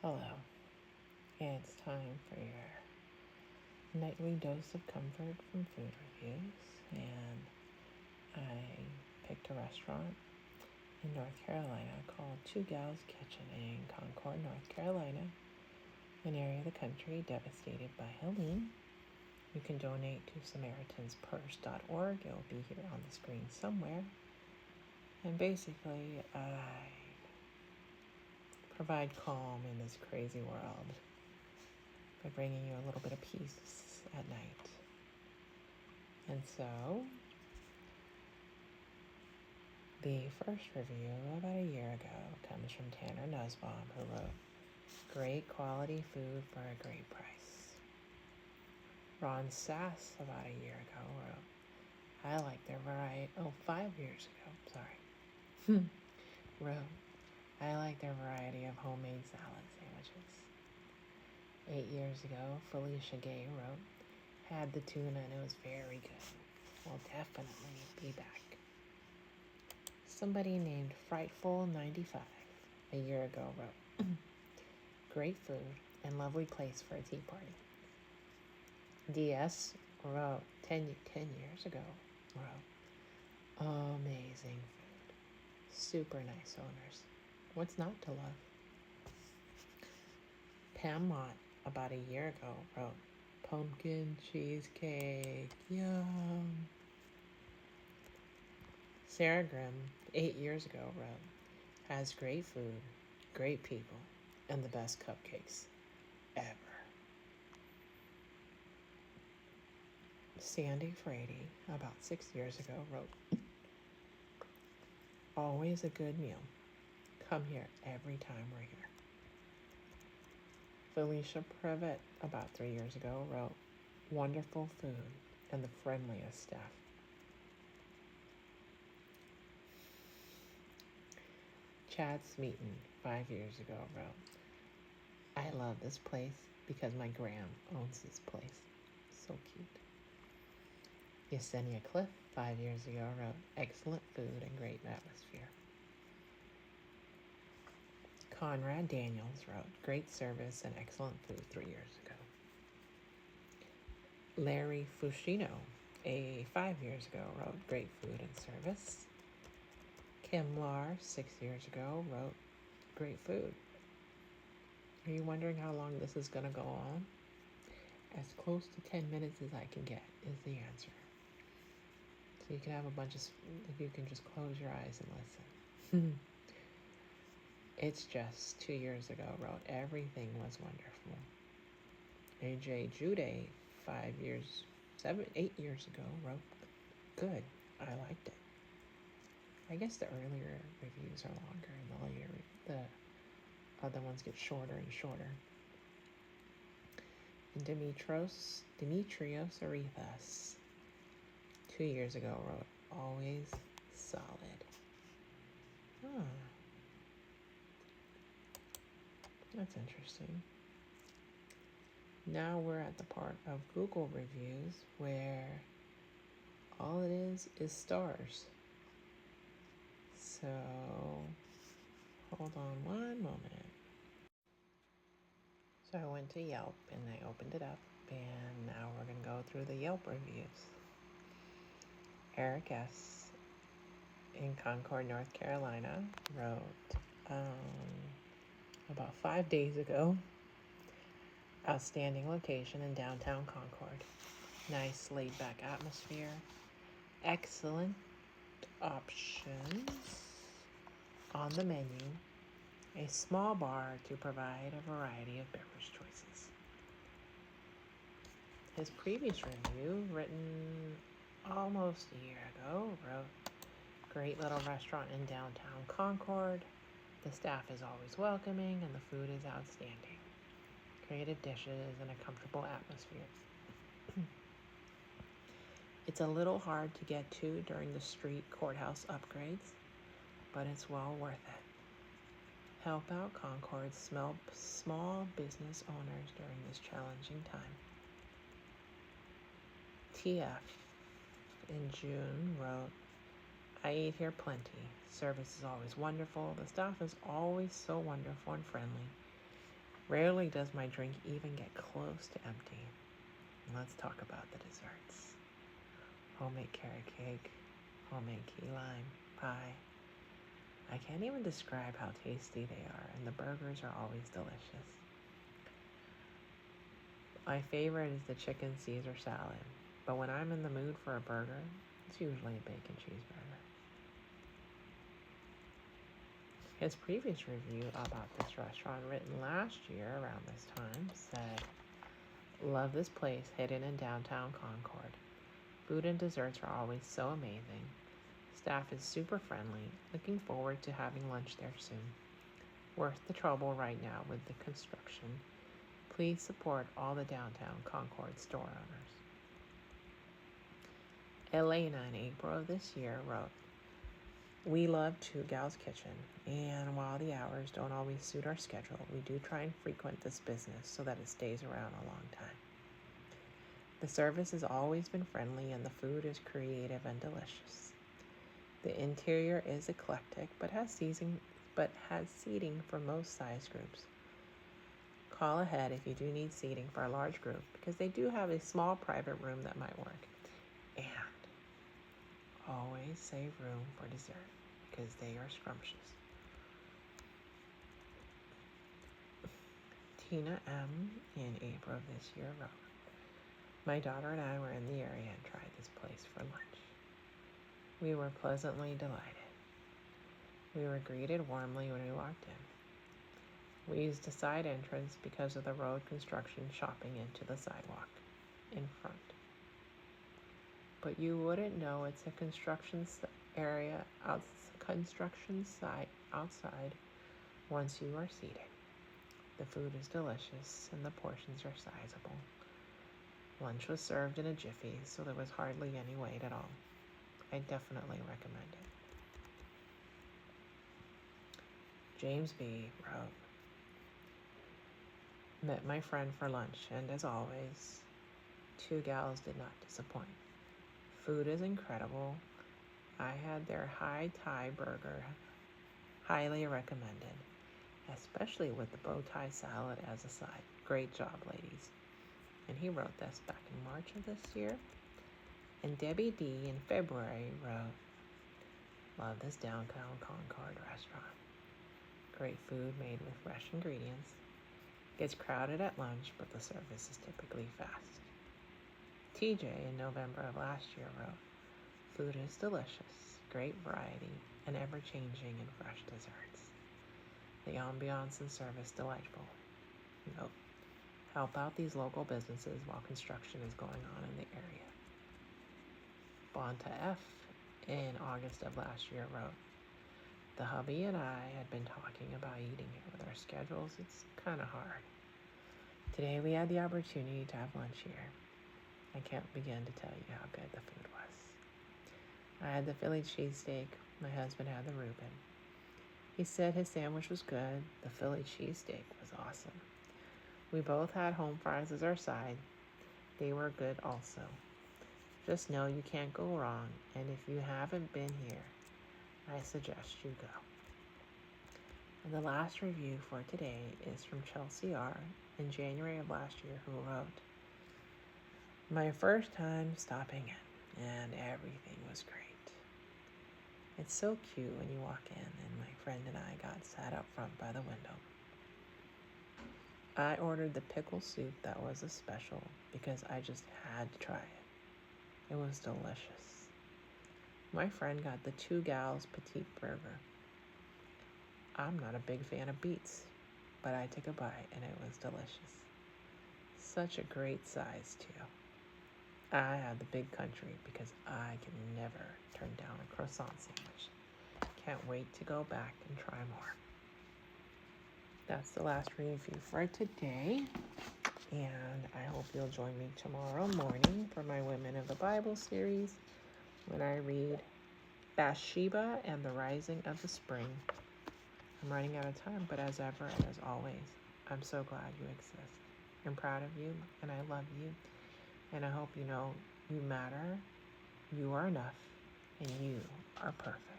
Hello, it's time for your nightly dose of comfort from food reviews, and I picked a restaurant in North Carolina called Two Gals Kitchen in Concord, North Carolina, an area of the country devastated by Helene. You can donate to SamaritansPurse.org. It'll be here on the screen somewhere. And basically, I provide calm in this crazy world by bringing you a little bit of peace at night. And so, the first review about a year ago comes from Tanner Nussbaum, who wrote, "Great quality food for a great price." Ron Sass, about a year ago, wrote, "I like their variety." Oh, 5 years ago, sorry. Wrote, "I like their variety of homemade salad sandwiches." 8 years ago, Felicia Gay wrote, "Had the tuna and it was very good. Will definitely be back." Somebody named Frightful95 a year ago wrote, "Great food and lovely place for a tea party." DS wrote 10 years ago, wrote, "Amazing food. Super nice owners. What's not to love?" Pam Mott, about a year ago, wrote, "Pumpkin cheesecake. Yum." Sarah Grimm, 8 years ago, wrote, "Has great food, great people, and the best cupcakes ever." Sandy Frady, about 6 years ago, wrote, "Always a good meal. Come here every time we're here." Felicia Privet, about 3 years ago, wrote, "Wonderful food and the friendliest staff." Chad Smeaton, 5 years ago, wrote, "I love this place because my gram owns this place." So cute. Yesenia Cliff, 5 years ago, wrote, "Excellent food and great atmosphere." Conrad Daniels wrote, "Great service and excellent food 3 years ago." Larry Fushino, 5 years ago, wrote, "Great food and service." Kim Lar, 6 years ago, wrote, "Great food." Are you wondering how long this is going to go on? As close to 10 minutes as I can get is the answer. So you can have you can just close your eyes and listen. It's just 2 years ago, wrote, "Everything was wonderful." AJ Jude, 8 years ago, wrote, "Good, I liked it." I guess the earlier reviews are longer and the other ones get shorter and shorter. And Demetrios Arethas, 2 years ago, wrote, "Always solid." Huh. That's interesting. Now we're at the part of Google reviews where all it is stars. So hold on one moment. So I went to Yelp and I opened it up, and now we're going to go through the Yelp reviews. Eric S. in Concord, North Carolina, wrote about 5 days ago, "Outstanding location in downtown Concord. Nice laid back atmosphere. Excellent options on the menu. A small bar to provide a variety of beverage choices." His previous review, written almost a year ago, wrote, "Great little restaurant in downtown Concord. The staff is always welcoming and the food is outstanding. Creative dishes and a comfortable atmosphere. It's a little hard to get to during the street courthouse upgrades, but it's well worth it. Help out Concord's small business owners during this challenging time." TF in June wrote, "I eat here plenty. Service is always wonderful. The staff is always so wonderful and friendly. Rarely does my drink even get close to empty. Let's talk about the desserts. Homemade carrot cake, homemade key lime pie. I can't even describe how tasty they are, and the burgers are always delicious. My favorite is the chicken Caesar salad, but when I'm in the mood for a burger, it's usually a bacon cheeseburger. His previous review about this restaurant, written last year around this time, said, "Love this place hidden in downtown Concord. Food and desserts are always so amazing. Staff is super friendly. Looking forward to having lunch there soon. Worth the trouble right now with the construction. Please support all the downtown Concord store owners." Elena in April of this year wrote, "We love Two Gals Kitchen, and while the hours don't always suit our schedule, we do try and frequent this business so that it stays around a long time. The service has always been friendly and the food is creative and delicious. The interior is eclectic but has seating for most size groups. Call ahead if you do need seating for a large group because they do have a small private room that might work. And always save room for dessert because they are scrumptious." Tina M. in April of this year wrote, "My daughter and I were in the area and tried this place for lunch. We were pleasantly delighted. We were greeted warmly when we walked in. We used a side entrance because of the road construction chopping into the sidewalk in front. But you wouldn't know it's a construction site outside once you are seated. The food is delicious and the portions are sizable. Lunch was served in a jiffy, so there was hardly any wait at all. I definitely recommend it." James B. wrote, "Met my friend for lunch, and as always, Two Gals did not disappoint. Food is incredible. I had their High Thai burger, highly recommended, especially with the bow tie salad as a side. Great job, ladies." And he wrote this back in March of this year. And Debbie D. in February wrote, "Love this downtown Concord restaurant. Great food made with fresh ingredients. Gets crowded at lunch, but the service is typically fast." TJ in November of last year wrote, "Food is delicious, great variety, and ever-changing and fresh desserts. The ambiance and service delightful. Note, help out these local businesses while construction is going on in the area." Bonta F. in August of last year wrote, "The hubby and I had been talking about eating here. With our schedules, it's kind of hard. Today we had the opportunity to have lunch here. I can't begin to tell you how good the food was. I had the Philly cheesesteak. My husband had the Reuben. He said his sandwich was good. The Philly cheesesteak was awesome. We both had home fries as our side. They were good also. Just know you can't go wrong, and if you haven't been here, I suggest you go." And the last review for today is from Chelsea R. in January of last year, who wrote, "My first time stopping in, and everything was great. It's so cute when you walk in, and my friend and I got sat up front by the window. I ordered the pickle soup that was a special because I just had to try it. It was delicious. My friend got the Two Gals Petite Burger. I'm not a big fan of beets, but I took a bite and it was delicious. Such a great size too. I had the big country because I can never turn down a croissant sandwich. Can't wait to go back and try more." That's the last review for today. And I hope you'll join me tomorrow morning for my Women of the Bible series when I read Bathsheba and the Rising of the Spring. I'm running out of time, but as ever and as always, I'm so glad you exist. I'm proud of you and I love you. And I hope you know you matter, you are enough, and you are perfect.